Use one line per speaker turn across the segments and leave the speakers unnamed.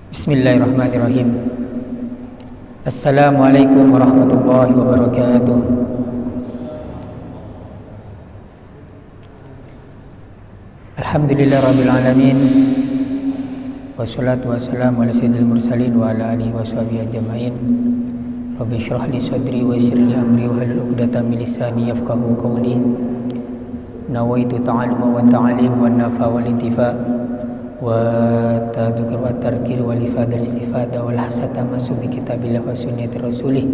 Bismillahirrahmanirrahim. Assalamualaikum warahmatullahi wabarakatuh. Alhamdulillah rabbil alamin. Wassalatu wassalamu ala sayyidil mursalin wa ala alihi washabihi ajma'in. Rabbi shrah li sadri wa yassir li amri wa hlul 'uqdatam min lisani yafqahu qawli. Nawaitu ta'alluma wa ta'lim wa nafa wal intifa wa tadzkir wa tarkir wal ifadal istifada wal hasata masu bi kitabillah wa sunnati rasulih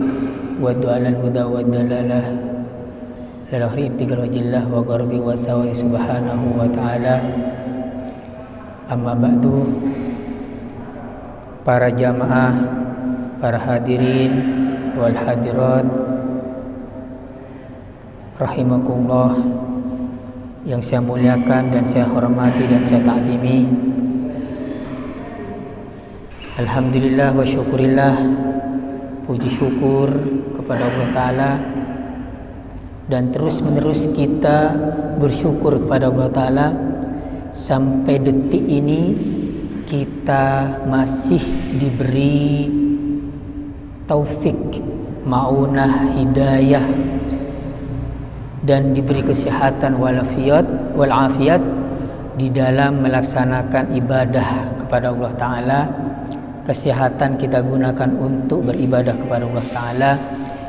wa du'alal huda wa dalalah lal akhir ibtigal wajillah wa qarbi wa sawi subhanahu wa ta'ala. Amma ba'du. Para jamaah, para hadirin wal hadirat rahimakumullah, yang saya muliakan dan saya hormati dan saya ta'zimi. Alhamdulillah wa syukurillah, puji syukur kepada Allah Ta'ala, dan terus menerus kita bersyukur kepada Allah Ta'ala sampai detik ini kita masih diberi taufik, maunah, hidayah, dan diberi kesehatan walafiat di dalam melaksanakan ibadah kepada Allah Ta'ala. Kesehatan kita gunakan untuk beribadah kepada Allah Ta'ala.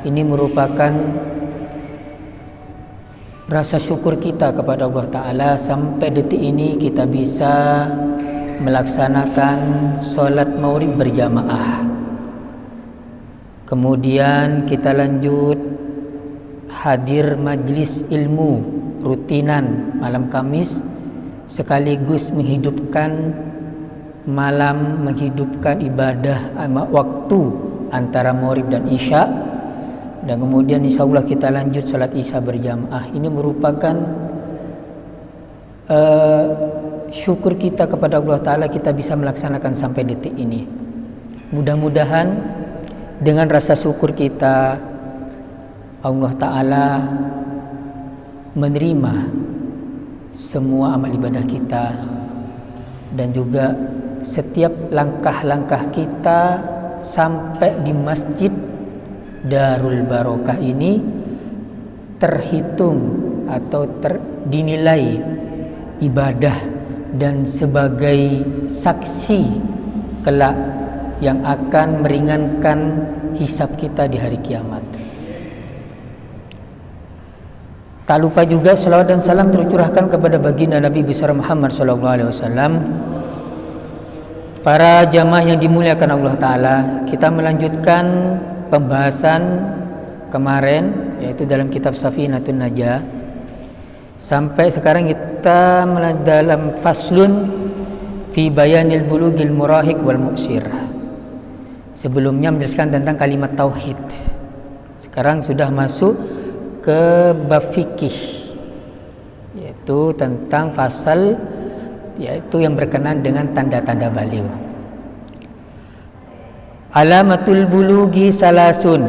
Ini merupakan rasa syukur kita kepada Allah Ta'ala sampai detik ini kita bisa melaksanakan sholat maghrib berjamaah. Kemudian kita lanjut hadir majlis ilmu rutinan malam Kamis, sekaligus menghidupkan ibadah waktu antara maghrib dan isya, dan kemudian insyaallah kita lanjut salat isya berjamaah. Ini merupakan syukur kita kepada Allah Ta'ala kita bisa melaksanakan sampai detik ini. Mudah-mudahan dengan rasa syukur kita Allah Ta'ala menerima semua amal ibadah kita, dan juga setiap langkah-langkah kita sampai di masjid Darul Barokah ini terhitung atau dinilai ibadah dan sebagai saksi kelak yang akan meringankan hisab kita di hari kiamat. Tak lupa juga salawat dan salam tercurahkan kepada baginda Nabi besar Muhammad SAW. Para jamaah yang dimuliakan Allah Ta'ala, kita melanjutkan pembahasan kemarin, yaitu dalam kitab Safinatun Najah. Sampai sekarang kita dalam faslun fi bayanil bulughil murahiq wal mu'sir. Sebelumnya menjelaskan tentang kalimat tauhid. Sekarang sudah masuk ke bab fikih, yaitu tentang fasal, yaitu yang berkenaan dengan tanda-tanda baligh. Alamatul bulughi salasun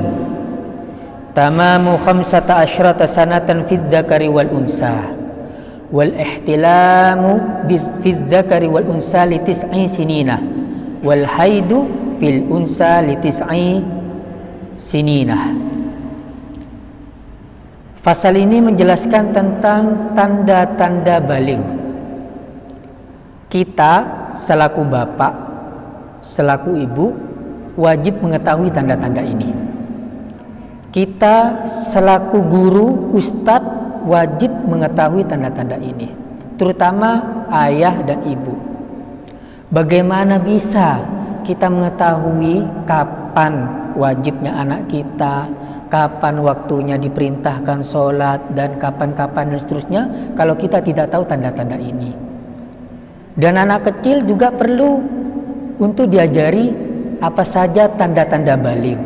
tamamu khamsata asyrata sanatan fid dzakari wal unsa wal ihtilamu fid dzakari wal unsa li tis'i sinina wal haidu fil unsa li tis'i sinina. Fasal ini menjelaskan tentang tanda-tanda baligh. Kita selaku bapak, selaku ibu wajib mengetahui tanda-tanda ini. Kita selaku guru, ustadz wajib mengetahui tanda-tanda ini, terutama ayah dan ibu. Bagaimana bisa kita mengetahui kapan wajibnya anak kita, kapan waktunya diperintahkan sholat, dan kapan-kapan dan seterusnya kalau kita tidak tahu tanda-tanda ini. Dan anak kecil juga perlu untuk diajari apa saja tanda-tanda baligh.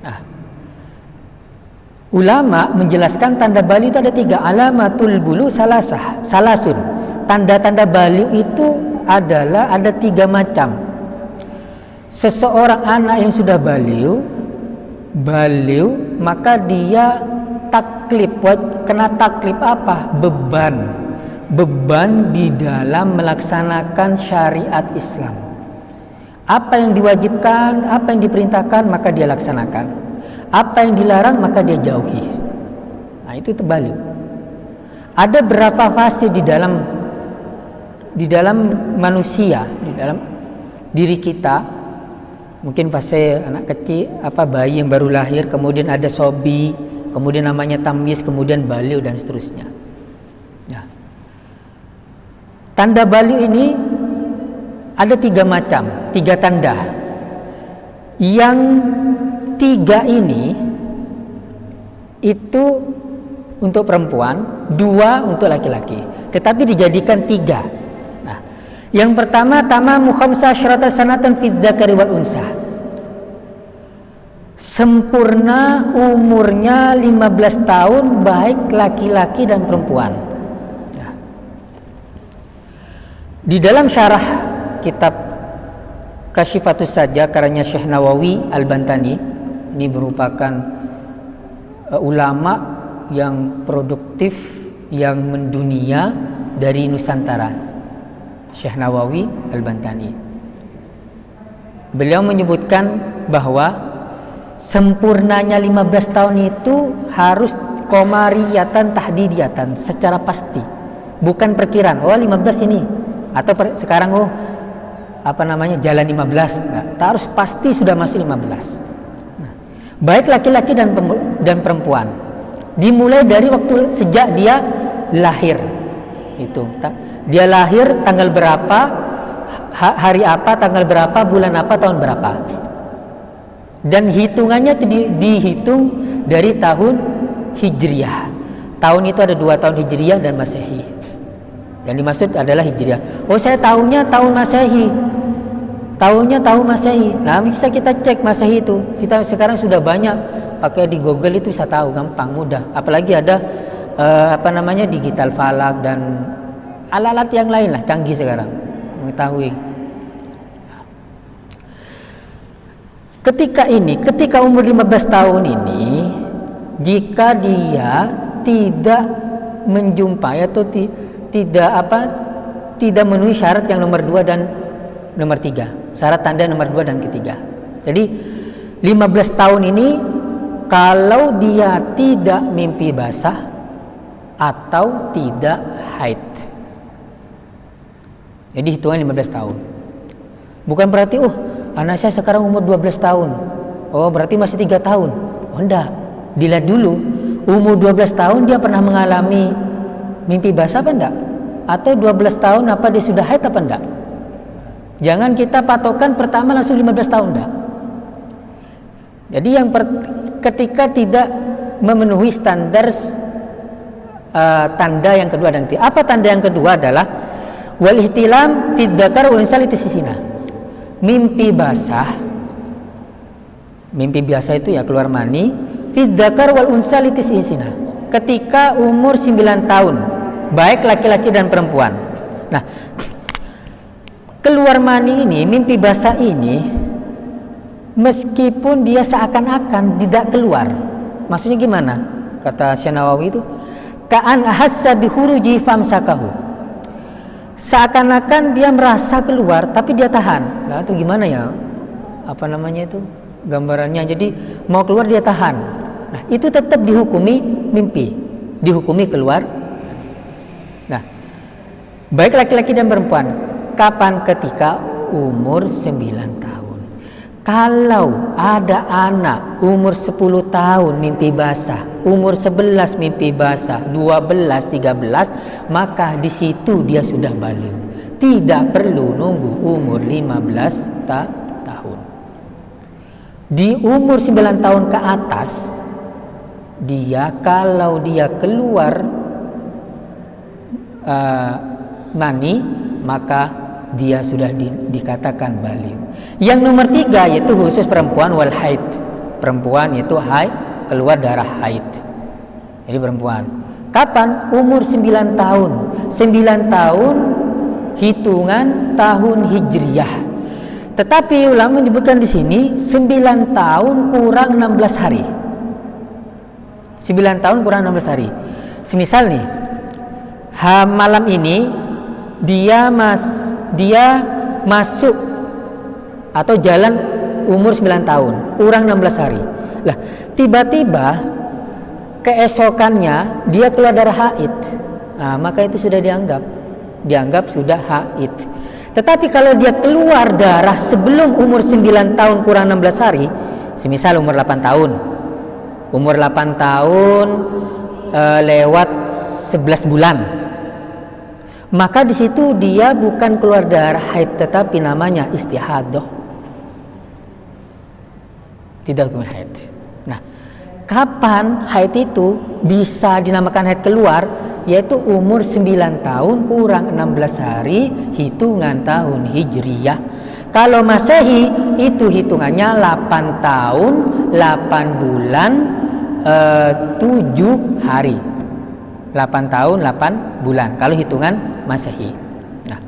Nah, ulama menjelaskan tanda baligh itu ada 3. Alamatul bulu salasun. Tanda-tanda baligh itu adalah ada 3 macam. Seseorang anak yang sudah baligh, maka dia kena taklif apa? Beban di dalam melaksanakan syariat Islam. Apa yang diwajibkan, apa yang diperintahkan, maka dia laksanakan. Apa yang dilarang, maka dia jauhi. Nah, itu terbalik. Ada berapa fase di dalam manusia, di dalam diri kita. Mungkin fase anak kecil, bayi yang baru lahir, kemudian ada sobi, kemudian namanya tamyiz, kemudian baliugh dan seterusnya. Nah, tanda baliugh ini ada 3 macam, 3 tanda. Yang 3 ini itu untuk perempuan, 2 untuk laki-laki, tetapi dijadikan 3. Nah, yang pertama tamamu khamsa asyrata sanatan fi dzakari wal unsa. Sempurna umurnya 15 tahun baik laki-laki dan perempuan. Nah, di dalam syarah kitab Kasyifatus Sajjah karya Syekh Nawawi Al-Bantani, ini merupakan ulama yang produktif, yang mendunia dari Nusantara, Syekh Nawawi Al-Bantani. Beliau menyebutkan bahwa sempurnanya 15 tahun itu harus qamariyatan tahdidiyatan, secara pasti, bukan perkiraan. 15 ini, atau sekarang jalan 15. Nah, harus pasti sudah masuk 15. Nah, baik laki-laki dan perempuan. Dimulai dari waktu sejak dia lahir. Itu. Dia lahir tanggal berapa, hari apa, tanggal berapa, bulan apa, tahun berapa. Dan hitungannya dihitung dari tahun Hijriyah. Tahun itu ada 2 tahun Hijriyah dan Masehi. Yang dimaksud adalah Hijriyah. Saya tahunya tahun Masehi. Tahunnya tahun Masehi. Nah, bisa kita cek Masehi itu. Kita sekarang sudah banyak pakai di Google, itu bisa tahu, gampang, mudah. Apalagi ada digital falak dan alat-alat yang lain lah, canggih sekarang mengetahui. Ketika umur 15 tahun ini, jika dia tidak menjumpai atau tidak memenuhi syarat yang nomor 2 dan nomor 3, syarat tanda nomor 2 dan ketiga. Jadi 15 tahun ini kalau dia tidak mimpi basah atau tidak haid. Jadi hitungan 15 tahun. Bukan berarti anak saya sekarang umur 12 tahun. Berarti masih 3 tahun. Enggak. Dilihat dulu umur 12 tahun dia pernah mengalami mimpi basah apa enggak? Atau 12 tahun apa dia sudah haid apa enggak? Jangan kita patokan pertama langsung 15 tahun enggak. Jadi ketika tidak memenuhi standar tanda yang kedua dan ketiga. Apa tanda yang kedua adalah wal ihtilam fid dzakar wal unsa litisina. Mimpi basah itu ya keluar mani, fid dzakar wal unsa litisina. Ketika umur 9 tahun, baik laki-laki dan perempuan. Nah, keluar mani ini, mimpi basah ini, meskipun dia seakan-akan tidak keluar. Maksudnya gimana? Kata Syekh Nawawi itu, ka'an ahassa bihuruji famsakahu. Seakan-akan dia merasa keluar tapi dia tahan. Nah, itu gimana ya? Gambarannya. Jadi mau keluar dia tahan. Nah, itu tetap dihukumi mimpi, dihukumi keluar. Nah, baik laki-laki dan perempuan. Kapan? Ketika umur 9 tahun. Kalau ada anak umur 10 tahun mimpi basah, umur 11 mimpi basah, 12, 13, maka di situ dia sudah balik. Tidak perlu nunggu umur 15 tahun. Di umur 9 tahun ke atas, kalau dia keluar mani, maka dia sudah dikatakan balik. Yang nomor 3 yaitu khusus perempuan wal haid. Perempuan itu haid, keluar darah haid. Jadi perempuan. Kapan? Umur 9 tahun. 9 tahun hitungan tahun Hijriyah. Tetapi ulama menyebutkan di sini 9 tahun kurang 16 hari. 9 tahun kurang 16 hari. Semisal nih, malam ini dia masuk atau jalan umur 9 tahun kurang 16 hari. Lah, tiba-tiba keesokannya dia keluar darah haid. Nah, maka itu sudah dianggap sudah haid. Tetapi kalau dia keluar darah sebelum umur 9 tahun kurang 16 hari, semisal umur 8 tahun. Umur 8 tahun lewat 11 bulan. Maka di situ dia bukan keluar darah haid tetapi namanya istihadah. Tidak hukum haid. Nah, kapan haid itu bisa dinamakan haid keluar? Yaitu umur 9 tahun kurang 16 hari hitungan tahun Hijriyah. Kalau Masehi itu hitungannya 8 tahun 8 bulan 7 hari. 8 tahun 8 bulan kalau hitungan Masehi. Nah,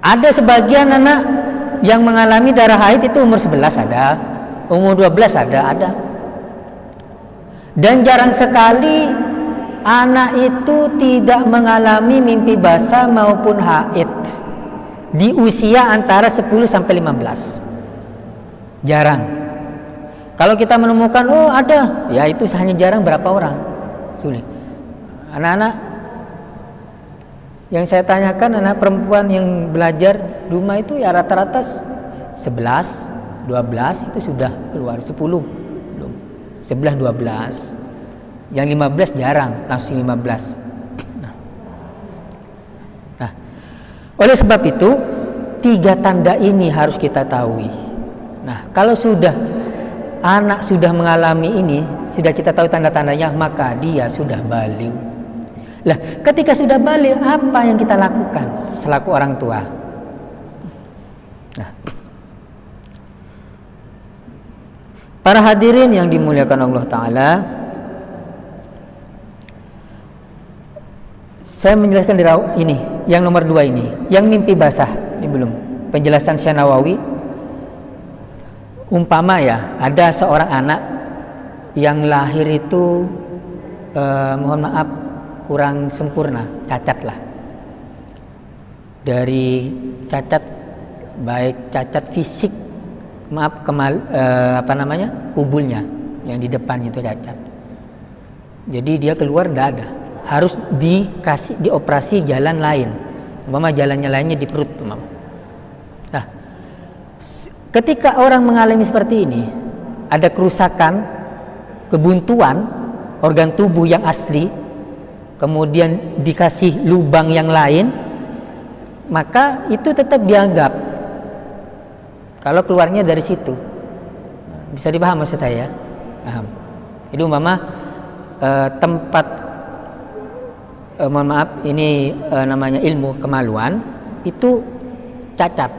ada sebagian anak yang mengalami darah haid itu umur 11 ada, umur 12 ada. Dan jarang sekali anak itu tidak mengalami mimpi basah maupun haid di usia antara 10 sampai 15. Jarang. Kalau kita menemukan ada, ya itu hanya jarang berapa orang. Sulit. Anak-anak yang saya tanyakan, anak perempuan yang belajar di rumah itu ya rata-rata 11, 12 itu sudah keluar, 10 belum. 11, 12. Yang 15 jarang, langsung 15. Nah, oleh sebab itu 3 tanda ini harus kita tahu. Nah, kalau anak sudah mengalami ini, sudah kita tahu tanda-tandanya, maka dia sudah baligh. Lah, ketika sudah baligh, apa yang kita lakukan selaku orang tua? Nah, para hadirin yang dimuliakan Allah Ta'ala, saya menjelaskan ini, yang nomor 2 ini, yang mimpi basah, ini belum. Penjelasan Syekh Nawawi, umpama ya, ada seorang anak yang lahir itu mohon maaf kurang sempurna, cacat lah. Dari cacat, baik cacat fisik, maaf kubulnya yang di depan itu cacat. Jadi dia keluar tidak ada, harus dioperasi jalan lain, umpama jalannya lainnya di perut, umpama. Nah, ketika orang mengalami seperti ini, ada kerusakan, kebuntuan organ tubuh yang asli, kemudian dikasih lubang yang lain, maka itu tetap dianggap kalau keluarnya dari situ. Bisa dipaham maksud saya? Paham. Jadi umpama tempat mohon maaf ini namanya ilmu kemaluan itu cacat.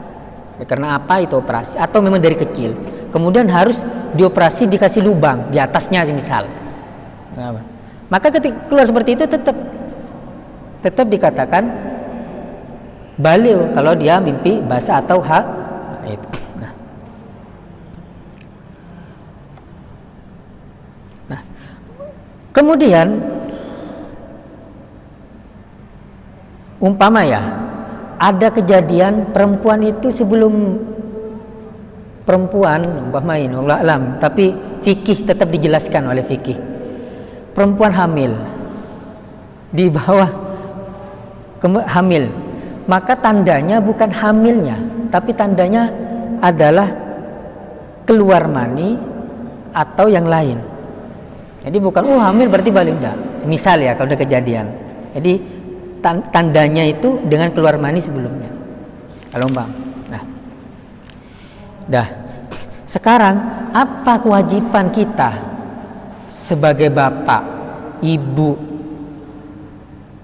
Karena apa itu operasi? Atau memang dari kecil, kemudian harus dioperasi, dikasih lubang di atasnya misal. Nah, maka ketika keluar seperti itu tetap dikatakan baligh kalau dia mimpi basah atau haid. Nah, kemudian umpama ya, ada kejadian perempuan itu sebelum perempuan umpamain wallahu alam, tapi fikih tetap dijelaskan oleh fikih. Perempuan hamil di bawah hamil, maka tandanya bukan hamilnya, tapi tandanya adalah keluar mani atau yang lain. Jadi bukan hamil berarti baligh, enggak. Misal ya kalau ada kejadian. Jadi tandanya itu dengan keluar mani sebelumnya. Kalau Bang. Nah. Sekarang apa kewajiban kita sebagai bapak, ibu,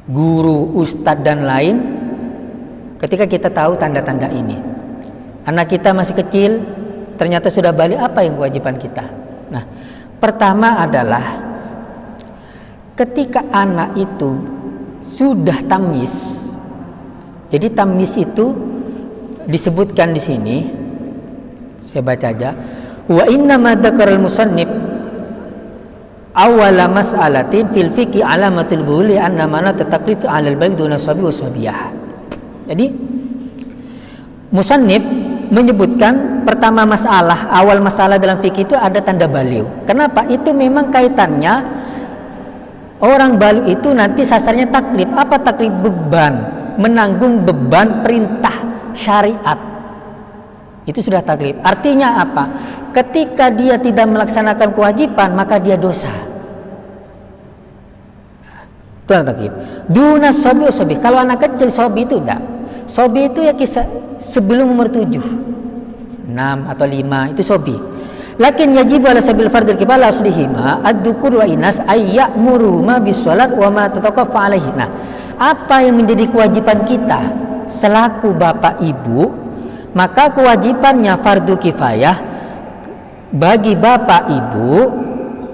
guru, ustadz dan lain ketika kita tahu tanda-tanda ini? Anak kita masih kecil, ternyata sudah baligh, apa yang kewajiban kita? Nah, pertama adalah ketika anak itu sudah tamyiz. Jadi tamyiz itu disebutkan di sini, saya baca aja. Wa inna ma dzakaral musannif awwala mas'alatin fil fiqhi alamatul bulugh anna mana taklif 'alal baligh duna sabi wa sabiyah. Jadi musannif menyebutkan pertama masalah, awal masalah dalam fikih itu ada tanda baligh. Kenapa? Itu memang kaitannya orang baligh itu nanti sasarnya taklif. Apa taklif? Beban, menanggung beban perintah syariat. Itu sudah taklif. Artinya apa? Ketika dia tidak melaksanakan kewajiban, maka dia dosa. Itu taklif. Duna sobi sobi. Kalau anak kecil sobi itu enggak. Sobi itu ya kisah sebelum umur 7, 6 atau 5 itu sobi. Lakin yajibu ala sabil fardil kifayah aslihima ad-dukur wa inas ayya'muruhuma bis salat wa ma tataqaffa alaihi. Nah, apa yang menjadi kewajiban kita selaku bapak ibu, maka kewajibannya fardu kifayah bagi bapak ibu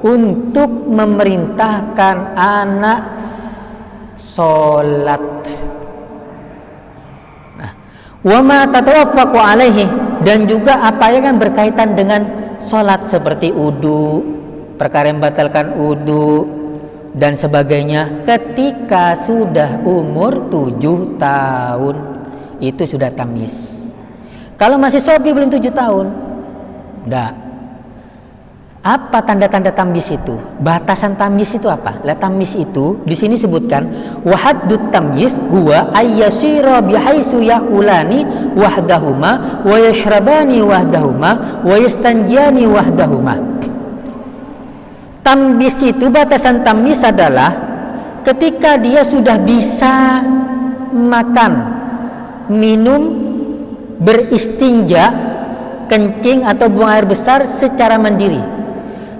untuk memerintahkan anak sholat. Nah, wa ma tatawaffaqu alaihi, dan juga apa yang berkaitan dengan sholat seperti wudu, perkara yang membatalkan wudu dan sebagainya ketika sudah umur 7 tahun itu sudah tamyiz. Kalau masih sobi belum 7 tahun, enggak. Apa tanda-tanda tamyiz itu? Batasan tamyiz itu apa? La tamyiz itu di sini sebutkan wa haddut tamyiz huwa ayyasira bihaitsu yaqulani wahdahuma wa yashrabani wahdahuma wa yastanjiyani wahdahuma. Tamyiz itu, batasan tamyiz adalah ketika dia sudah bisa makan, minum, beristinja, kencing atau buang air besar secara mandiri.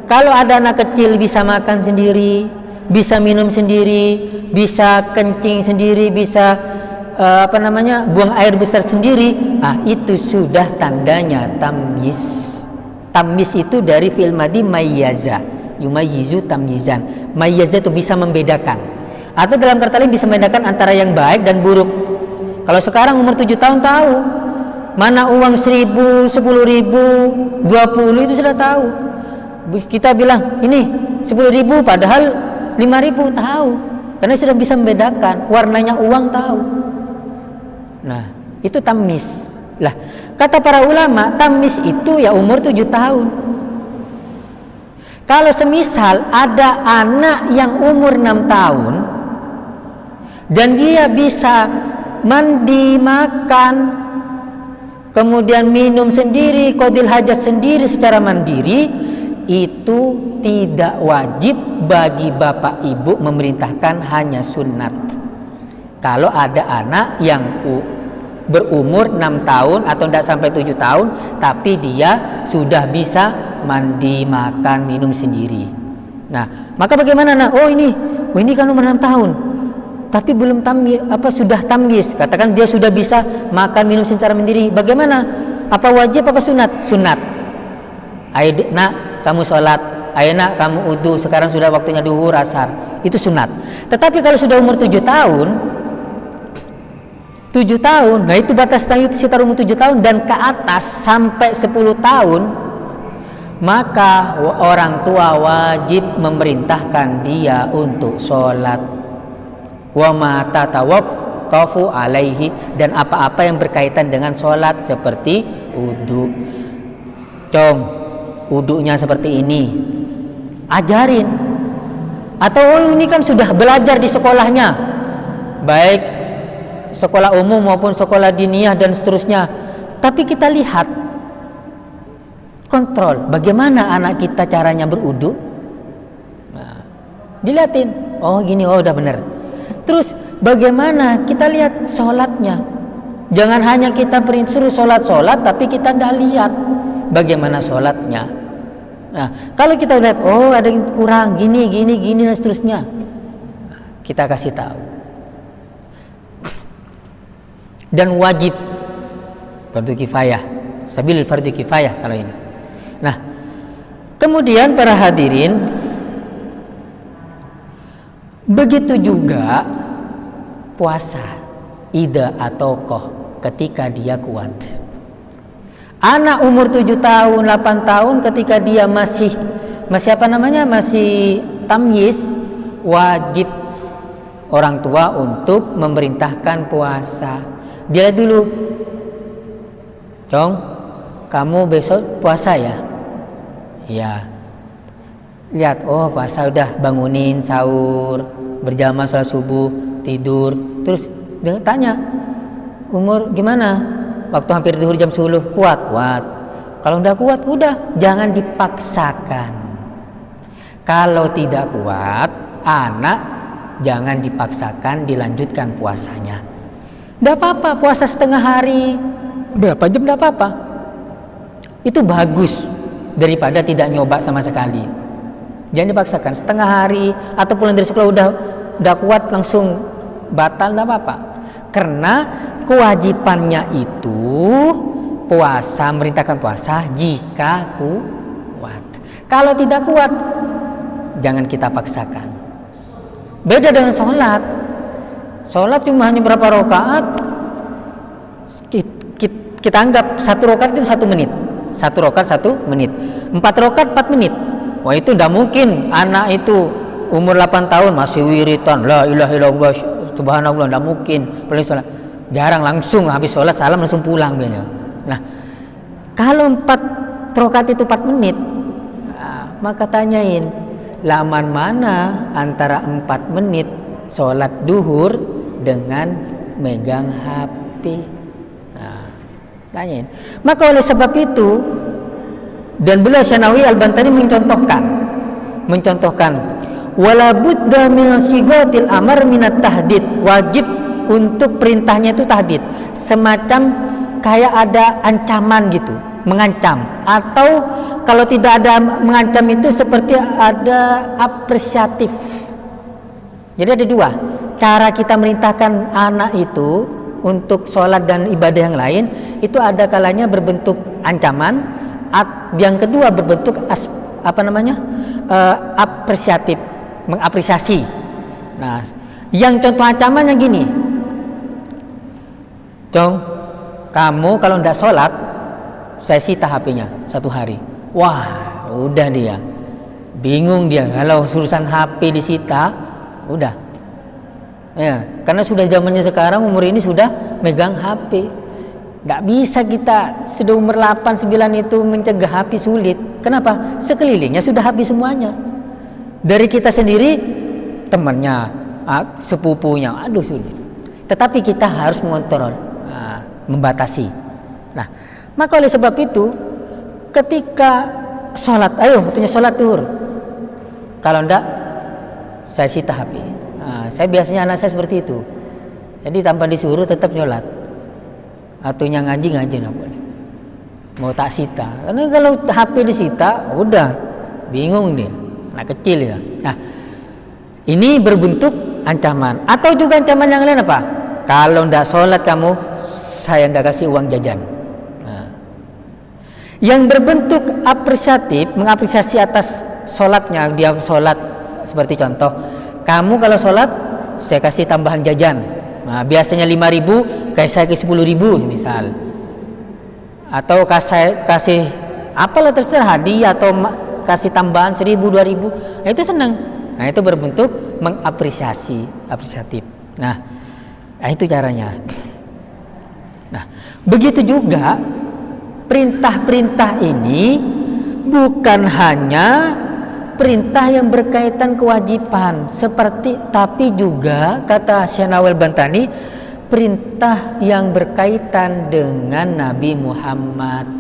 Kalau ada anak kecil bisa makan sendiri, bisa minum sendiri, bisa kencing sendiri, bisa buang air besar sendiri, itu sudah tandanya tamyiz. Tamyiz itu dari fi'il madhi mayyaza, yumayyizu tamyizan. Mayyaza itu bisa membedakan, atau dalam kata lain bisa membedakan antara yang baik dan buruk. Kalau sekarang umur 7 tahun tahu mana uang 1.000, 10.000, 20 itu sudah tahu. Kita bilang ini 10.000 padahal 5.000, tahu, karena sudah bisa membedakan warnanya uang, tahu. Nah, itu tamyiz. Lah, kata para ulama, tamyiz itu ya umur 7 tahun. Kalau semisal ada anak yang umur 6 tahun dan dia bisa mandi, makan, kemudian minum sendiri, qadil hajat sendiri secara mandiri, itu tidak wajib bagi bapak ibu memerintahkan, hanya sunat. Kalau ada anak yang berumur 6 tahun atau tidak sampai 7 tahun tapi dia sudah bisa mandi, makan, minum sendiri. Nah, maka bagaimana? Oh ini kan umur 6 tahun tapi belum sudah tamyiz. Katakan dia sudah bisa makan, minum secara mandiri. Bagaimana? Apa wajib apa sunat? Sunat. Ayo nak, kamu sholat, ayo nak kamu wudu, sekarang sudah waktunya duhur, asar, itu sunat. Tetapi kalau sudah umur 7 tahun, nah itu batas tamyiz sekitar umur 7 tahun dan ke atas sampai 10 tahun, maka orang tua wajib memerintahkan dia untuk sholat. Wa ma tatawaqqafu alaihi, dan apa-apa yang berkaitan dengan sholat seperti wudu. Wudunya seperti ini, ajarin. Atau ini kan sudah belajar di sekolahnya, baik sekolah umum maupun sekolah diniyah dan seterusnya, tapi kita lihat, kontrol bagaimana anak kita caranya berwudu. Nah, dilihatin, oh gini, oh udah benar. Terus bagaimana kita lihat sholatnya. Jangan hanya kita suruh sholat tapi kita tidak lihat bagaimana sholatnya. Nah, kalau kita lihat, oh ada yang kurang, gini dan seterusnya, kita kasih tahu. Dan wajib fardu kifayah, sabil fardu kifayah kalau ini. Nah, kemudian para hadirin, begitu juga puasa ida atau koh ketika dia kuat. Anak umur 7 tahun, 8 tahun ketika dia masih masih masih tamyiz, wajib orang tua untuk memerintahkan puasa. Dia dulu, Cong, kamu besok puasa ya? Iya. Lihat, oh puasa, udah bangunin sahur, berjamaah sholat subuh, tidur. Terus dia tanya, umur gimana? Waktu hampir zuhur jam 10, kuat? Kalau udah kuat, udah, jangan dipaksakan. Kalau tidak kuat, anak jangan dipaksakan dilanjutkan puasanya. Tidak apa-apa, puasa setengah hari, berapa jam, tidak apa-apa. Itu bagus daripada tidak nyoba sama sekali. Jangan dipaksakan setengah hari, atau pulang dari sekolah udah kuat langsung batal, tidak apa-apa. Karena kewajibannya itu puasa, merintahkan puasa jika kuat. Kalau tidak kuat, jangan kita paksakan. Beda dengan sholat. Sholat cuma hanya berapa rakaat, kita anggap satu rakaat itu 1 menit, 1 menit, 4 rakaat 4 menit. Wah, itu tidak mungkin anak itu umur 8 tahun masih wiritan la ilaha illallah subhanallah, tidak mungkin. Paling sholat jarang, langsung habis sholat salam langsung pulang biasanya. Nah, kalau 4 rakaat itu 4 menit, maka tanyain laman mana antara 4 menit sholat duhur dengan megang HP. Tanyain. Maka oleh sebab itu, dan beliau Syanawi Al-Bantani mencontohkan wala budda min sigatil amar minat tahdid, wajib untuk perintahnya itu tahdid, semacam kayak ada ancaman gitu, mengancam, atau kalau tidak ada mengancam itu seperti ada apresiatif. Jadi ada 2 cara kita merintahkan anak itu untuk sholat dan ibadah yang lain. Itu ada kalanya berbentuk ancaman, yang kedua berbentuk apresiatif, mengapresiasi. Nah, yang contoh ancamannya gini, Cong, kamu kalau tidak sholat, saya sita HP-nya 1 hari. Wah, udah dia bingung, dia kalau urusan HP disita, udah ya, karena sudah zamannya sekarang, umur ini sudah megang HP. Tidak bisa kita sudah umur 8, 9 itu mencegah HP, sulit. Kenapa? Sekelilingnya sudah HP semuanya. Dari kita sendiri, temannya, sepupunya, aduh sulit. Tetapi kita harus mengontrol, membatasi. Nah, maka oleh sebab itu, ketika sholat, ayo waktunya sholat duhur, kalau enggak saya sita HP. Saya biasanya anak saya seperti itu. Jadi tanpa disuruh tetap nyolat. Atunya ngaji nggak boleh. Mau tak sita. Karena kalau HP disita, udah bingung dia. Anak kecil ya. Nah, ini berbentuk ancaman. Atau juga ancaman yang lain apa? Kalau ndak sholat kamu, saya ndak kasih uang jajan. Nah, yang berbentuk apresiatif, mengapresiasi atas sholatnya, dia sholat seperti contoh, kamu kalau sholat saya kasih tambahan jajan. Nah, biasanya 5.000, kayak saya ke 10.000 misal. Atau kasih apalah terserah, hadiah atau kasih tambahan 1.000, 2.000. Nah, itu senang. Nah, itu berbentuk apresiatif. Nah, itu caranya. Nah, begitu juga perintah-perintah ini bukan hanya perintah yang berkaitan kewajiban, tapi juga kata Syekh Nawal Bantani, perintah yang berkaitan dengan Nabi Muhammad.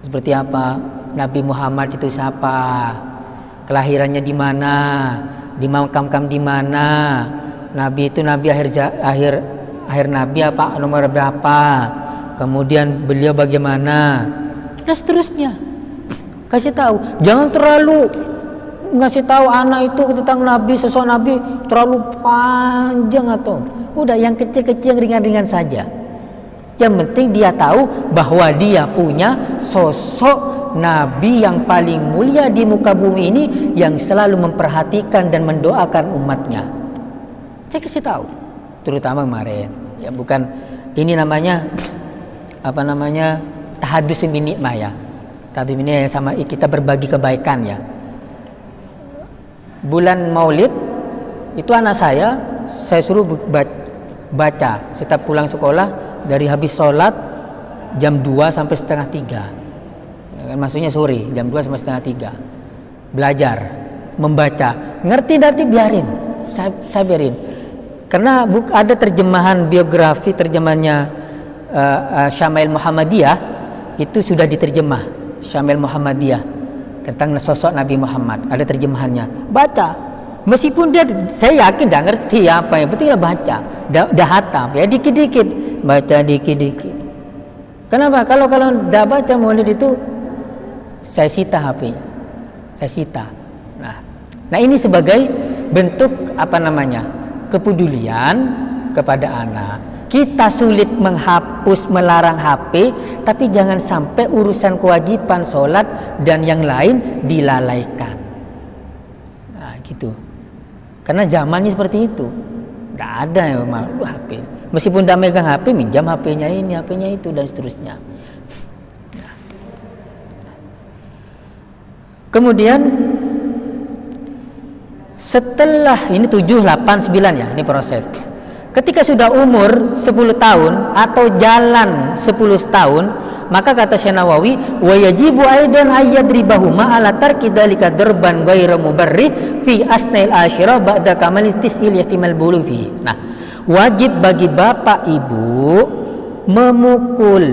Seperti apa? Nabi Muhammad itu siapa? Kelahirannya di mana? Dimakamkan di mana? Nabi itu nabi akhir nabi apa, nomor berapa? Kemudian beliau bagaimana? Dan seterusnya. Kasih tahu, jangan terlalu ngasih tahu anak itu tentang nabi, sosok nabi terlalu panjang, atau udah yang kecil-kecil, yang ringan-ringan saja. Yang penting dia tahu bahwa dia punya sosok nabi yang paling mulia di muka bumi ini, yang selalu memperhatikan dan mendoakan umatnya. Saya kasih tahu, terutama kemarin ya, bukan ini namanya tahadus binikmah ya. Ta'zim ini sama kita berbagi kebaikan ya. Bulan Maulid itu anak saya suruh baca setiap pulang sekolah, dari habis sholat jam 2 sampai setengah 3, maksudnya sore jam 2 sampai setengah 3 belajar membaca. Ngerti nanti biarin, saya biarin, karena ada terjemahan biografi, terjemahannya Syama'il Muhammadiyah itu sudah diterjemah. Syama'il Muhammadiyah tentang sosok Nabi Muhammad, ada terjemahannya, baca. Meskipun saya yakin tidak ngerti apa yang penting baca, dah hatam ya, dikit-dikit baca, dikit-dikit. Kenapa? Kalau tidak baca Maulid itu saya sita HP, saya sita. Nah ini sebagai bentuk kepedulian kepada anak. Kita sulit menghapus, melarang HP, tapi jangan sampai urusan kewajiban sholat dan yang lain dilalaikan. Nah gitu. Karena zamannya seperti itu. Tidak ada yang malu HP. Meskipun tidak megang HP, minjam HP-nya ini, HP-nya itu, dan seterusnya. Nah. Kemudian setelah ini 7, 8, 9 ya, ini proses. Ketika sudah umur 10 tahun atau jalan 10 tahun, maka kata Syekh Nawawi, wa yajibu aidan ayyadribahuma ala tarki dzalika darban ghairu mubarrih fi asnail asyirah ba'da kamal tis'il ihtimal bulughi. Nah, wajib bagi bapak ibu memukul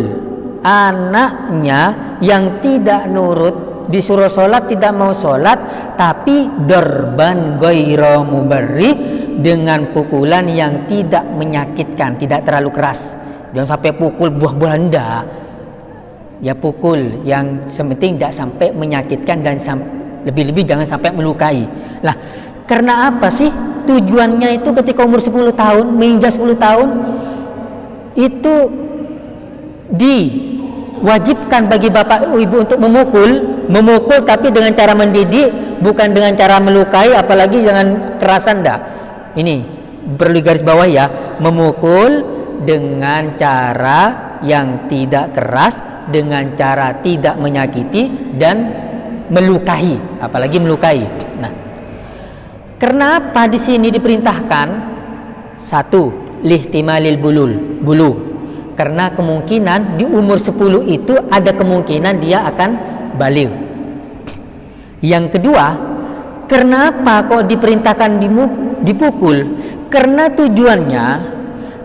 anaknya yang tidak nurut, disuruh sholat tidak mau sholat, tapi darban ghairu mubarrih, dengan pukulan yang tidak menyakitkan, tidak terlalu keras. Jangan sampai pukul buah-buahan, enggak. Ya pukul yang sepenting tidak sampai menyakitkan, dan lebih-lebih jangan sampai melukai. Lah, karena apa sih tujuannya itu ketika umur 10 tahun, menginjak 10 tahun itu diwajibkan bagi bapak ibu untuk memukul tapi dengan cara mendidik, bukan dengan cara melukai, apalagi jangan kerasan dah. Ini perlu garis bawah ya, memukul dengan cara yang tidak keras, dengan cara tidak menyakiti dan melukai, apalagi melukai. Nah, kenapa di sini diperintahkan? Satu, lihtimalil bulu, karena kemungkinan di umur 10 itu ada kemungkinan dia akan baligh. Yang kedua, kenapa kok diperintahkan dipukul? Karena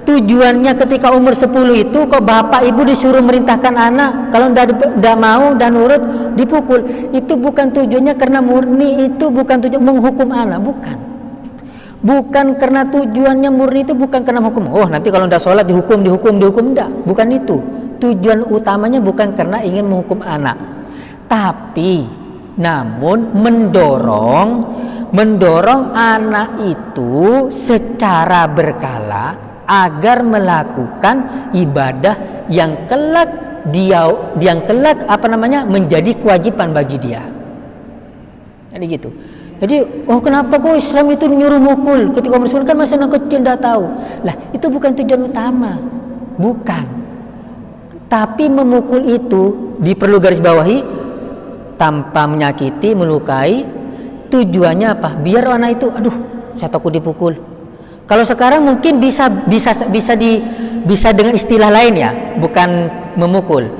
tujuannya ketika umur 10 itu kok bapak ibu disuruh merintahkan anak, kalau tidak mau dan nurut dipukul. Itu bukan tujuannya karena murni, itu bukan tujuan menghukum anak, bukan karena tujuannya murni, itu bukan karena hukum. Oh, nanti kalau tidak sholat dihukum, enggak, bukan itu. Tujuan utamanya bukan karena ingin menghukum anak, tapi namun mendorong anak itu secara berkala agar melakukan ibadah yang kelak menjadi kewajiban bagi dia. Jadi gitu. Jadi, kenapa kok Islam itu nyuruh mukul ketika umur 10? Kan masih anak kecil, tidak tahu. Lah, itu bukan tujuan utama. Bukan. Tapi memukul itu diperlu garis bawahi, tanpa menyakiti, melukai. Tujuannya apa? Biar anak itu, aduh, saya takut dipukul. Kalau sekarang mungkin bisa dengan istilah lain ya, bukan memukul.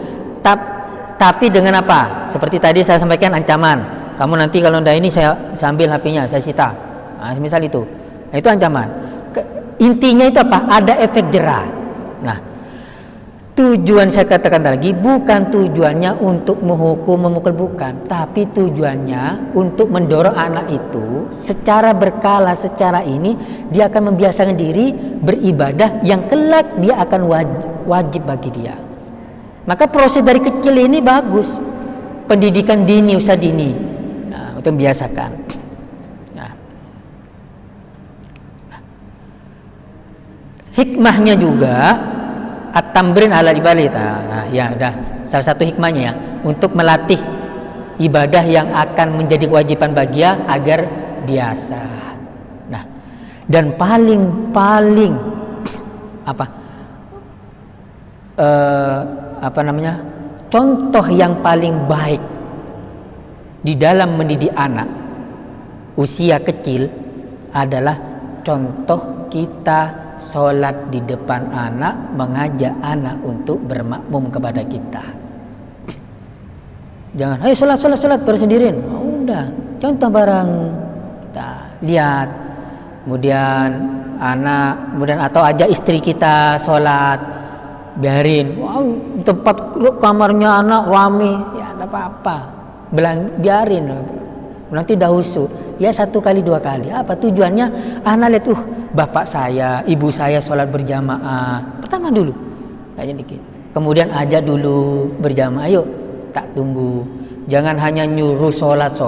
Tapi dengan apa? Seperti tadi saya sampaikan, ancaman. Kamu nanti kalau ndak ini saya ambil HP-nya, saya sita. Nah, misal itu. Nah, itu ancaman. Intinya itu apa? Ada efek jera. Nah, tujuan saya katakan lagi, bukan tujuannya untuk menghukum, memukul, bukan, tapi tujuannya untuk mendorong anak itu secara berkala, secara ini dia akan membiasakan diri beribadah yang kelak dia akan wajib bagi dia. Maka proses dari kecil ini bagus. Pendidikan dini, usaha dini. Nah, untuk membiasakan. Nah. Hikmahnya juga at-tamrin ala ibadah. Nah, ya dah. Salah satu hikmahnya ya, untuk melatih ibadah yang akan menjadi kewajiban bagi dia agar biasa. Nah, dan paling contoh yang paling baik di dalam mendidik anak usia kecil adalah contoh kita sholat di depan anak, mengajak anak untuk bermakmum kepada kita. Jangan, ayo sholat bersendirian. Udah, contoh bareng. Kita lihat, kemudian anak, kemudian atau ajak istri kita sholat, biarin. Wow, tempat kamarnya anak rame, ya ada apa-apa. Biarin. Nanti dah husu. Ya 1 kali 2 kali. Apa tujuannya? Anak lihat, bapak saya, ibu saya sholat berjamaah. Pertama dulu, aja dikit. Kemudian ajak dulu berjamaah. Ayo, tak tunggu. Jangan hanya nyuruh sholat,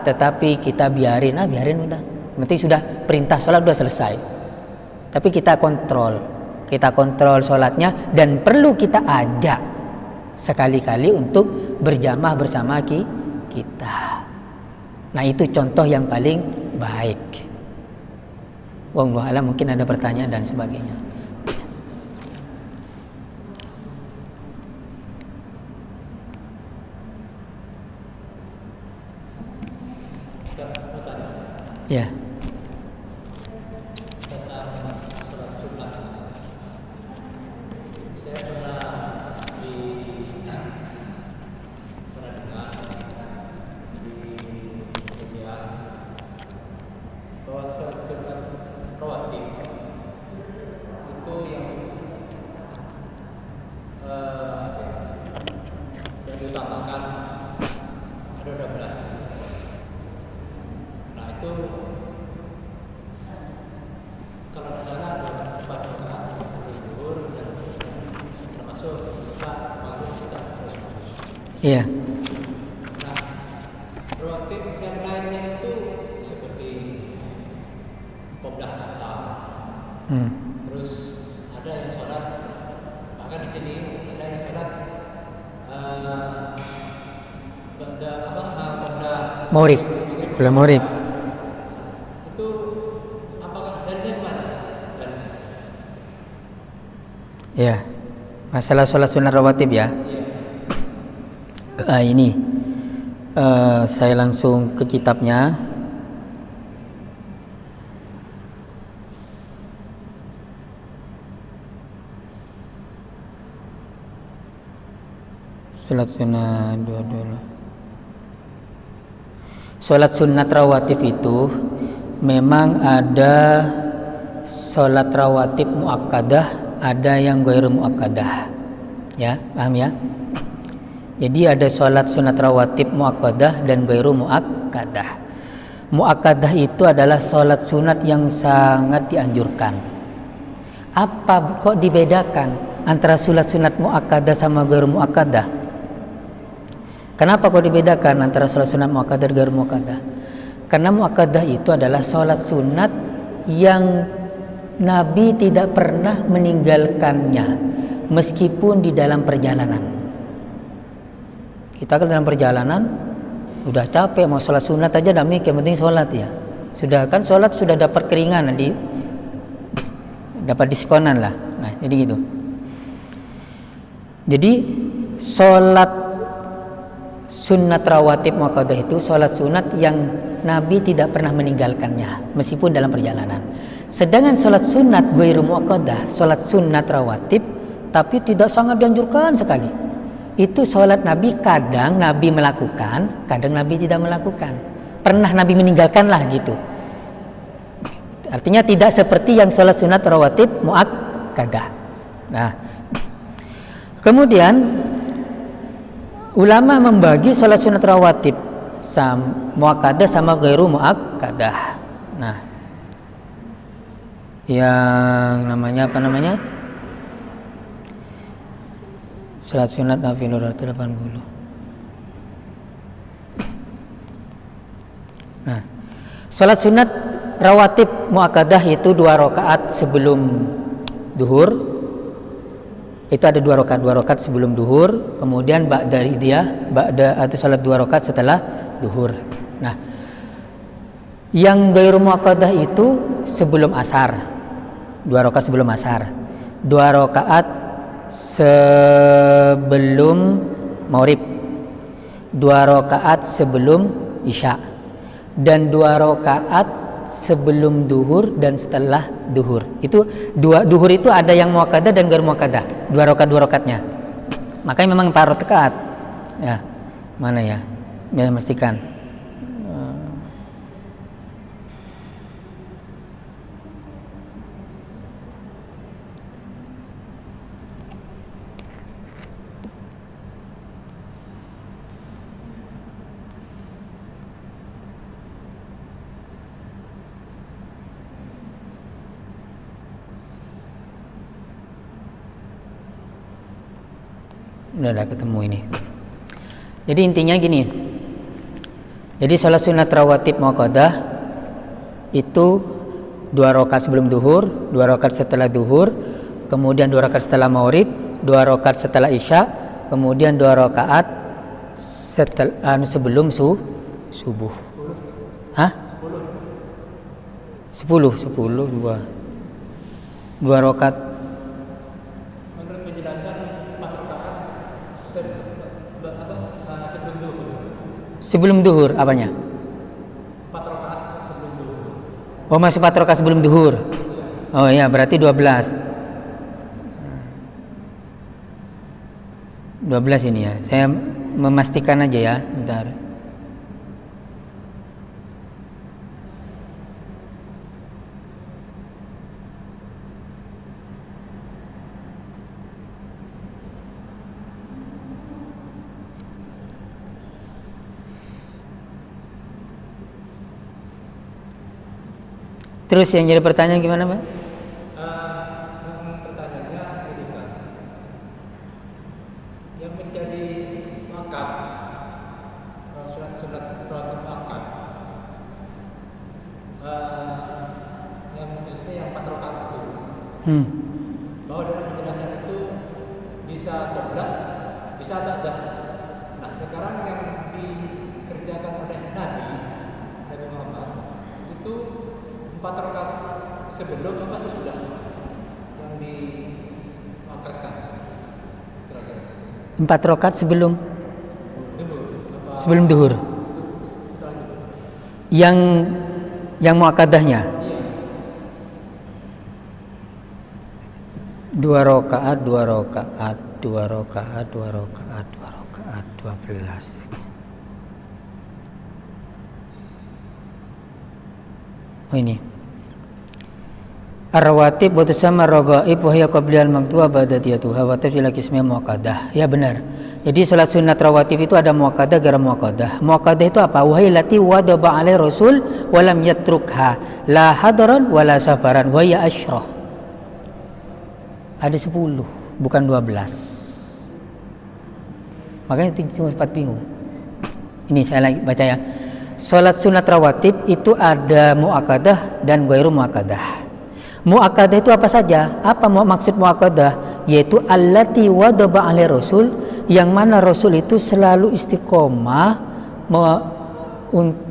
tetapi kita biarin udah. Nanti sudah perintah sholat sudah selesai. Tapi kita kontrol sholatnya dan perlu kita ajak sekali-kali untuk berjamaah bersama kita. Nah, itu contoh yang paling baik. Wallahu a'lam, mungkin ada pertanyaan dan sebagainya. Ya. Iya.
Nah, rawatib yang lainnya itu seperti qoblah asar. Terus ada yang sholat, bahkan di sini ada yang sholat
Maghrib. Belum maghrib.
Itu apakah dalilnya mana?
Ya. Masalah sholat sunat rawatib ya. Ini saya langsung ke kitabnya. Sholat sunat dua. Sholat sunat rawatib itu memang ada sholat rawatib muakkadah, ada yang ghairu muakkadah. Ya, paham ya? Jadi ada sholat sunat rawatib muakkadah dan ghairu muakkadah. Muakkadah itu adalah sholat sunat yang sangat dianjurkan. Apa kok dibedakan antara sholat sunat muakkadah sama ghairu muakkadah? Kenapa kok dibedakan antara sholat sunat muakkadah dan ghairu muakkadah? Karena muakkadah itu adalah sholat sunat yang Nabi tidak pernah meninggalkannya meskipun di dalam perjalanan. Kita kan dalam perjalanan udah capek mau sholat sunat aja dah mikir, penting sholat ya. Sudah kan sholat sudah dapat keringanan, dapat diskonan lah. Nah, jadi gitu. Jadi sholat sunat rawatib muakkadah itu sholat sunat yang Nabi tidak pernah meninggalkannya meskipun dalam perjalanan. Sedangkan sholat sunat ghairu muakkadah, sholat sunat rawatib tapi tidak sangat dianjurkan sekali. Itu sholat Nabi, kadang Nabi melakukan, kadang Nabi tidak melakukan. Pernah Nabi meninggalkan lah gitu. Artinya tidak seperti yang sholat sunat rawatib muakkadah. Nah, kemudian ulama membagi sholat sunat rawatib muakkadah sama ghairu muakkadah. Nah, yang namanya apa namanya? Salat sunat nafil 280. Nah, salat sunat rawatib muakkadah itu 2 rakaat sebelum duhur. Itu ada 2 rakaat sebelum duhur, kemudian ba'da atau salat 2 rakaat setelah duhur. Nah, yang ghairu muakkadah itu sebelum asar. 2 rakaat sebelum asar. 2 rakaat sebelum maghrib, 2 rakaat sebelum isya, dan 2 rakaat sebelum duhur dan setelah duhur. Itu duhur itu ada yang muakkadah dan ghair muakkadah, 2 rakaatnya. Makanya memang 4 rakaat. Ya, mana ya? Biar memastikan. Udah ketemu ini. Jadi intinya gini. Jadi salat sunat rawatib muakkadah itu 2 rakaat sebelum duhur, 2 rakaat setelah duhur, kemudian 2 rakaat setelah maghrib, 2 rakaat setelah isya, kemudian 2 rakaat setelah sebelum subuh. Hah? 10 2 rakaat.
Menurut penjelasan 4 rakaat sebelum duhur.
Sebelum duhur apanya?
4 rakaat sebelum duhur.
Oh, masih 4 rakaat sebelum duhur. Oh iya, berarti 12. 12 ini ya. Saya memastikan aja ya, bentar. Terus yang jadi pertanyaan gimana, Pak?
Pertanyaannya ini kan, yang menjadi akad sunat rawatib akad, yang khususnya yang 4 rakaat itu, bahwa dalam penjelasan itu bisa dobrak, bisa tak. Nah, sekarang yang dikerjakan oleh Nabi Muhammad itu 4 rakaat sebelum apa sesudah yang diakadkan?
4 rakaat sebelum
Duhur,
sebelum duhur.
setelah duhur?
Yang muakkadahnya.
Iya.
2 rakaat, 2 rakaat, 2 rakaat, 2 rakaat, 2 rakaat, 12. Oh ini. Ar-rawatib wa tusamma ar-raghaib wa hiya qabliyal maktubah ba'dadiyatuha wa tafsila qismiyah muakkadah. Ya benar. Jadi salat sunat rawatib itu ada muakkadah, ghair muakkadah. Muakkadah itu apa? Wa hiya lati wadaba alai rasul wa lam yatrukha la hadaran wa la safaran wa hiya asyrah. Ada 10, bukan 12. Makanya sempat bingung. Ini saya lagi baca ya. Salat sunat rawatib itu ada muakkadah dan ghairu muakkadah. Muakkadah itu apa saja? Apa maksud muakkadah? Yaitu allati wadaba alai rasul, yang mana rasul itu selalu istiqomah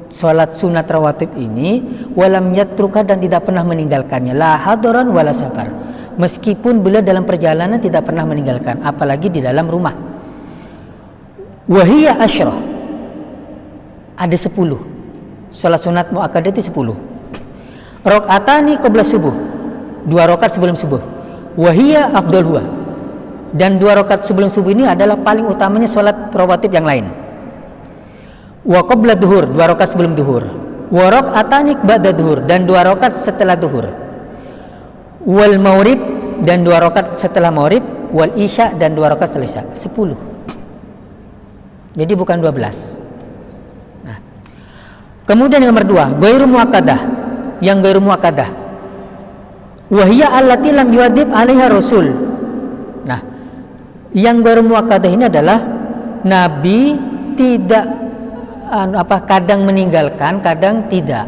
salat sunat rawatib ini, walam yatruka, dan tidak pernah meninggalkannya, la hadaran wala safar. Meskipun beliau dalam perjalanan tidak pernah meninggalkan, apalagi di dalam rumah. Wahiyya asyrah, ada 10. Salat sunat muakkadah itu 10. Rakaatani qabla subuh, 2 rakaat sebelum subuh. Wahiyya afdaluha, dan 2 rakaat sebelum subuh ini adalah paling utamanya salat rawatib yang lain. Wa qabla duhur, 2 rakaat sebelum duhur. Wa rakaatani ba'da duhur, dan 2 rakaat setelah duhur. Wal maghrib, dan 2 rakaat setelah maghrib. Wal isya, dan 2 rakaat setelah isya. 10. Jadi bukan 12. Nah, kemudian yang nomor 2, ghairu muakkadah. Yang ghairu muakkadah, wahiyya allati lam yuwadib 'alaiha rasul. Nah, yang ghairu muakkadah ini adalah Nabi tidak kadang meninggalkan, kadang tidak.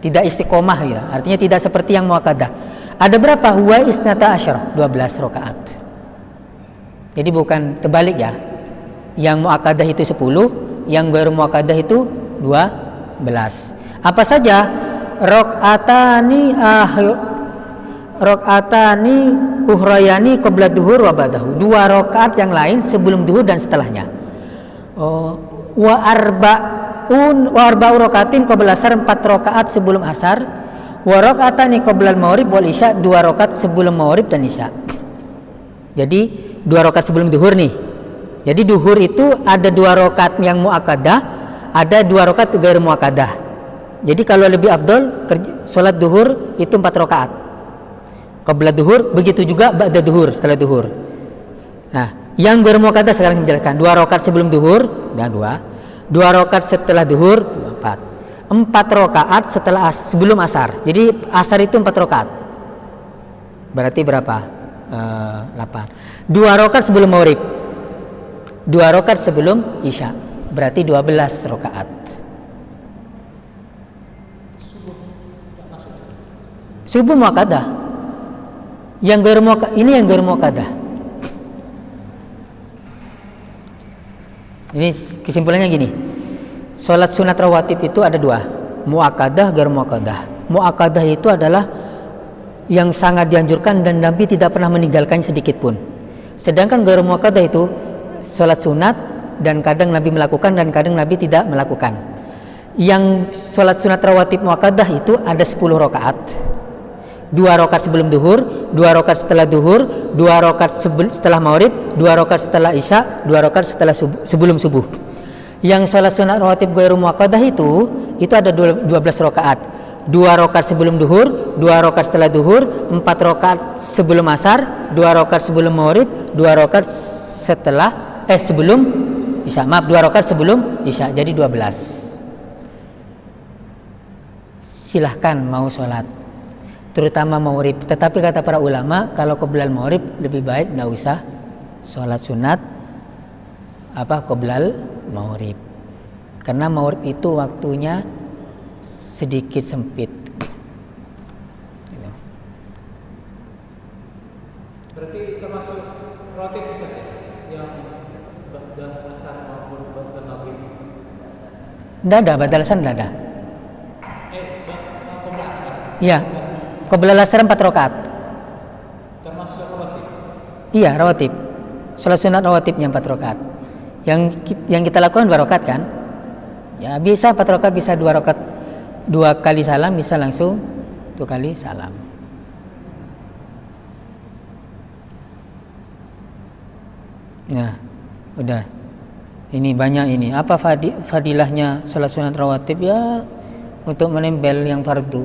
Tidak istiqomah ya. Artinya tidak seperti yang muakkadah. Ada berapa? Huwa isnata asyara, 12 rakaat. Jadi bukan terbalik ya. Yang muakkadah itu 10, yang ghairu muakkadah itu 12. Apa saja? Rakaatani ukhrayani qabla duhur wa ba'dahu. 2 rakaat yang lain sebelum duhur dan setelahnya. Wa arba'u rakaatin qabla asar, 4 rakaat sebelum asar. Wa rakaatani qabla al-maghrib wal isya, 2 rakaat sebelum maghrib dan isya. Jadi 2 rakaat sebelum duhur nih. Jadi duhur itu ada 2 rakaat yang muakkadah, ada 2 rakaat ghair muakkadah. Jadi kalau lebih afdol sholat duhur itu 4 rakaat qabla duhur, begitu juga ba'da duhur, setelah duhur. Nah, yang ghair muakkadah sekarang saya menjelaskan. 2 rakaat sebelum duhur, dan 2 rakaat setelah duhur, 4 rakaat setelah sebelum asar. Jadi asar itu 4 rakaat. Berarti berapa? 8. 2 rakaat sebelum maghrib, 2 rakaat sebelum isya, berarti 12 rakaat. Subuh muakkadah. Yang ghair muakkadah, ini yang ghair muakkadah. Ini kesimpulannya gini. Salat sunat rawatib itu ada 2, muakkadah, ghair muakkadah. Muakkadah itu adalah yang sangat dianjurkan dan Nabi tidak pernah meninggalkannya sedikit pun. Sedangkan ghair muakkadah itu salat sunat dan kadang Nabi melakukan dan kadang Nabi tidak melakukan. Yang salat sunat rawatib muakkadah itu ada 10 rakaat. 2 rakaat sebelum duhur, 2 rakaat setelah duhur, 2 rakaat setelah maghrib, 2 rakaat setelah isya, 2 rakaat setelah sebelum subuh. Yang salat sunat rawatib ghairu muakkadah itu ada 12 rakaat. 2 rakaat sebelum duhur, 2 rakaat setelah duhur, 4 rakaat sebelum asar, 2 rakaat sebelum maghrib, 2 rakaat sebelum isya. 2 rakaat sebelum isya. Jadi 12. Silahkan mau sholat, terutama maghrib. Tetapi kata para ulama, kalau qoblal maghrib lebih baik tidak usah sholat sunat qoblal maghrib, karena maghrib itu waktunya sedikit sempit.
Berarti termasuk rawatib Ustaz ya? Yang ba'da asar maupun ba'da maghrib?
Tidak ada, ba'da asar tidak ada.
Qabla asar?
Iya, qabla asar 4 rakaat.
Termasuk rawatib?
Iya, rawatib. Salat sunat rawatibnya 4 rakaat. Yang kita lakukan 2 rakaat kan? Ya bisa 4 rakaat, bisa 2 rakaat, 2 kali salam, bisa langsung 2 kali salam. Nah, udah. Ini banyak ini. Apa fadilahnya salat sunat rawatib? Ya untuk menempel yang fardu.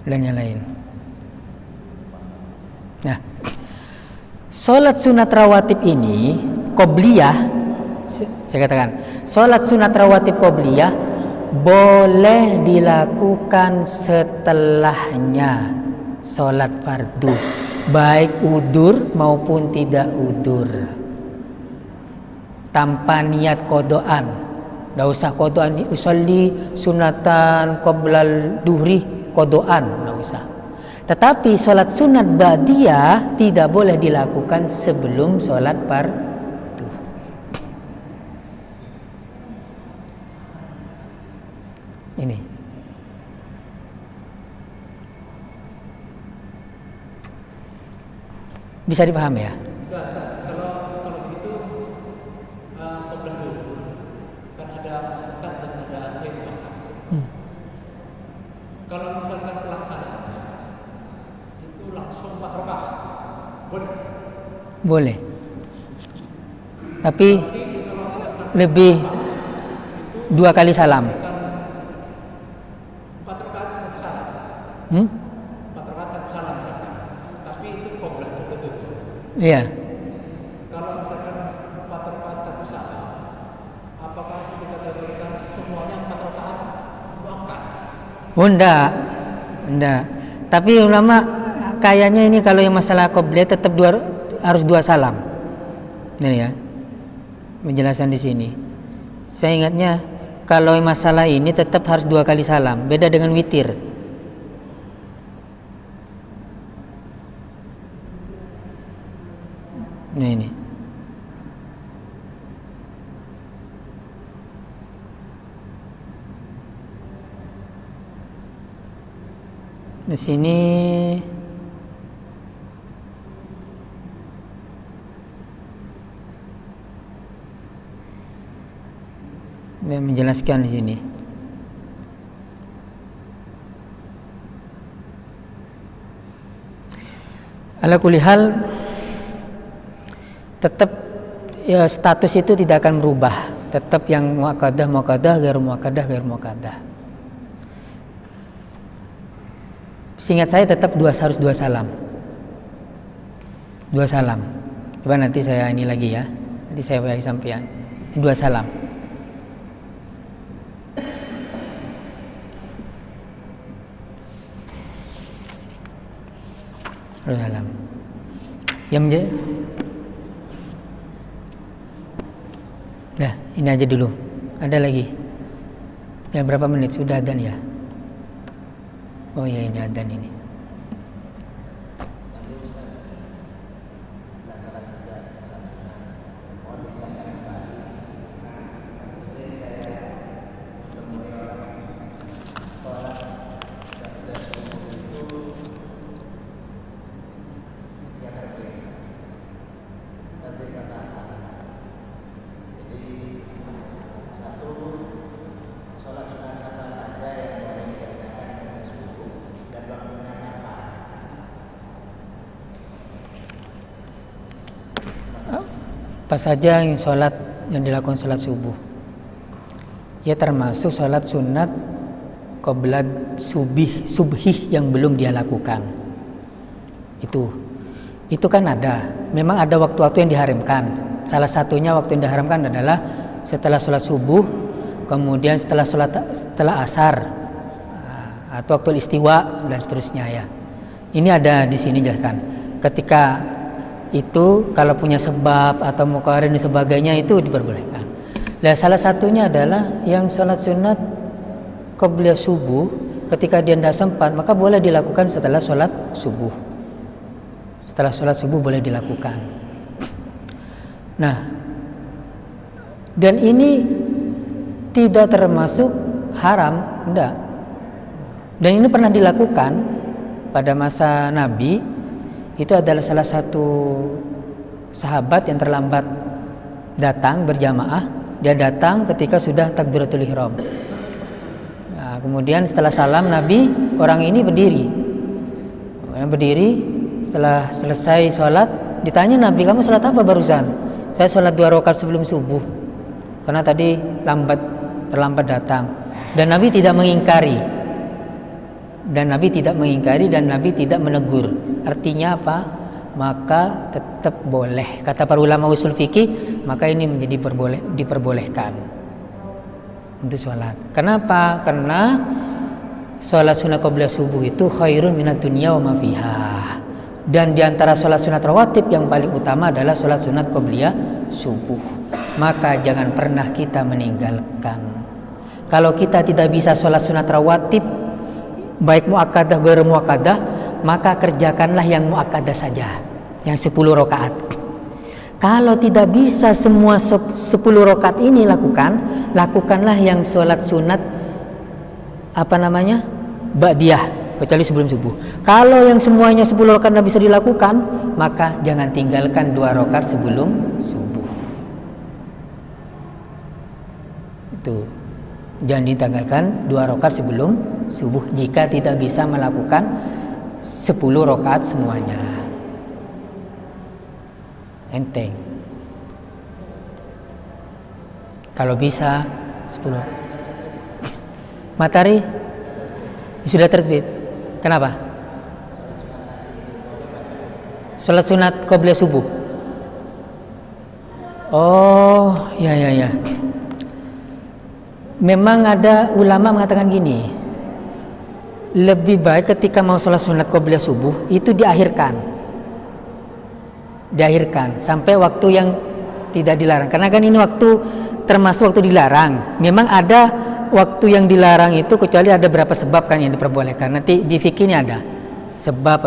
Dan yang lain. Nah, salat sunat rawatib ini qobliyah, saya katakan, salat sunat rawatib qobliyah boleh dilakukan setelahnya salat fardu, baik udur maupun tidak udur, tanpa niat kodoan. Tidak usah kodoan, usolli sunatan qoblal duhri, kodoan, tidak usah. Tetapi sholat sunat ba'diyah tidak boleh dilakukan sebelum sholat fardu. Ini bisa dipahami ya?
Bisa. Kalau begitu qabla duhur kan ada muakkad dan ada ghair muakkad. Kalau misalkan pelaksanaannya itu langsung 4 rakaat, boleh?
Boleh. Tapi lebih 2 kali salam.
4 rakaat 1 salam. 4 rakaat 1 salam misalkan. Tapi itu qabla duhur.
Iya.
Kalau misalkan 4 rakaat 1 salam, apakah itu kita berikan semuanya 4 rakaat muakkad?
Oh enggak. Tapi ulama kayaknya ini kalau yang masalah qobliyah tetap harus 2 salam. Ini ya. Penjelasan di sini. Saya ingatnya kalau masalah ini tetap harus 2 kali salam. Beda dengan witir. Nah ini. Di sini dia menjelaskan di sini. Ala kulli hal, tetap ya, status itu tidak akan berubah, tetap yang muakkadah muakkadah, ghair muakkadah ghair muakkadah. Seingat saya tetap harus dua salam. Dua salam. Coba nanti saya ini lagi ya. Nanti saya bagi sampean. Dua salam. Dua salam. Yang Nah, ini aja dulu. Ada lagi? Ya, berapa menit sudah adzan ya? Oh ya, ini adzan ini. Apa saja yang sholat yang dilakukan sholat subuh? Ya, termasuk sholat sunat qabla subhih yang belum dia lakukan. Itu kan ada. Memang ada waktu-waktu yang diharamkan. Salah satunya waktu yang diharamkan adalah setelah sholat subuh, kemudian setelah asar, atau waktu istiwa dan seterusnya ya. Ini ada di sini jelaskan. Ketika itu kalau punya sebab atau muqarrin dan sebagainya itu diperbolehkan. Nah, salah satunya adalah yang sholat sunat qabla subuh, ketika dia tidak sempat maka boleh dilakukan setelah sholat subuh. Setelah sholat subuh boleh dilakukan. Nah, dan ini tidak termasuk haram, enggak. Dan ini pernah dilakukan pada masa Nabi. Itu adalah salah satu sahabat yang terlambat datang berjamaah. Dia datang ketika sudah takbiratul ihram. Nah, kemudian setelah salam Nabi, orang ini berdiri. Setelah selesai sholat, ditanya Nabi, kamu sholat apa barusan? Saya sholat 2 rakaat sebelum subuh, karena tadi terlambat datang. Dan Nabi tidak mengingkari. Dan Nabi tidak menegur. Artinya apa? Maka tetap boleh. Kata para ulama usul fikih, maka ini menjadi diperbolehkan untuk sholat. Kenapa? Karena sholat sunat qabla subuh itu khairun minad dunya wa ma fiha. Dan diantara sholat sunat rawatib yang paling utama adalah sholat sunat qabliyah subuh. Maka jangan pernah kita meninggalkan. Kalau kita tidak bisa sholat sunat rawatib, baik muakkadah ghair muakkadah, maka kerjakanlah yang muakkadah saja, yang 10 rakaat. Kalau tidak bisa semua 10 rakaat ini lakukanlah yang sholat sunat ba'diyah, kecuali sebelum subuh. Kalau yang semuanya 10 rakaat tidak bisa dilakukan, maka jangan tinggalkan 2 rakaat sebelum subuh. Itu. Jangan ditinggalkan 2 rakaat sebelum subuh jika tidak bisa melakukan 10 rakaat semuanya. Enteng. Kalau bisa 10. Matahari sudah terbit. Kenapa? Salat sunat qabla subuh. Oh, ya. Memang ada ulama mengatakan gini, lebih baik ketika mau sholat sunat qabla subuh itu diakhirkan sampai waktu yang tidak dilarang. Karena kan ini waktu termasuk waktu dilarang. Memang ada waktu yang dilarang itu kecuali ada berapa sebab kan yang diperbolehkan. Nanti di fikih ini ada sebab.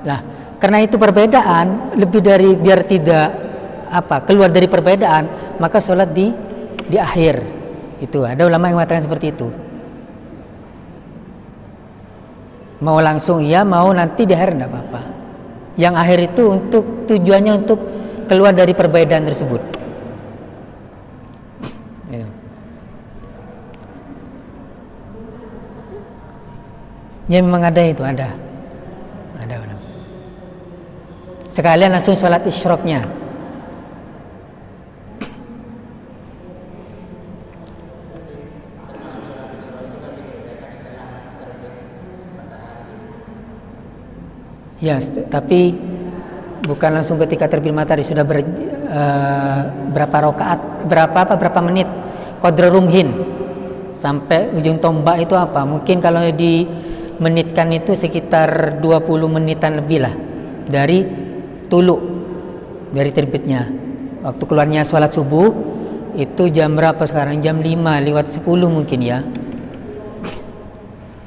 Nah, karena itu perbedaan lebih dari biar tidak keluar dari perbedaan, maka sholat di akhir. Itu ada ulama yang mengatakan seperti itu. Mau langsung iya, mau nanti di akhir enggak apa-apa. Yang akhir itu untuk tujuannya untuk keluar dari perbedaan tersebut. Gitu. Ya memang ada itu, ada. Sekalian langsung sholat isyraqnya. Ya, tapi bukan langsung ketika terbit matahari, sudah berapa rakaat, berapa menit, qadra rumhin sampai ujung tombak itu apa? Mungkin kalau dimenitkan itu sekitar 20 menitan lebih lah dari tulu, dari terbitnya. Waktu keluarnya sholat subuh itu jam berapa sekarang? Jam 5:10 mungkin ya.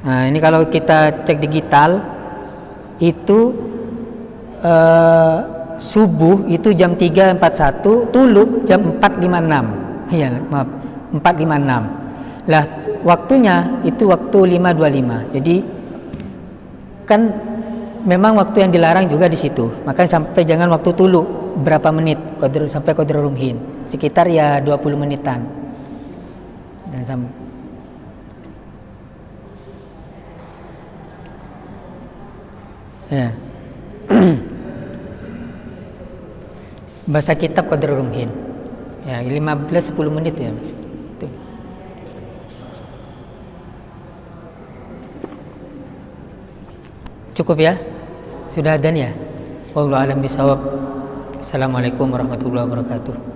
Nah ini kalau kita cek digital itu subuh itu jam 3:41, tulu jam 4:56. Iya, maaf, 4:56. Lah waktunya itu waktu 5:25. Jadi kan memang waktu yang dilarang juga di situ. Makanya sampai jangan waktu tulu berapa menit sampai qadra rumhin. Sekitar ya 20 menitan. Dan ya. Bahasa kitab qadra rumhin. Ya, 15-10 menit ya. Tuh. Cukup ya? Sudah adzan ya? Wallahu a'lam bishawab. Assalamualaikum warahmatullahi wabarakatuh.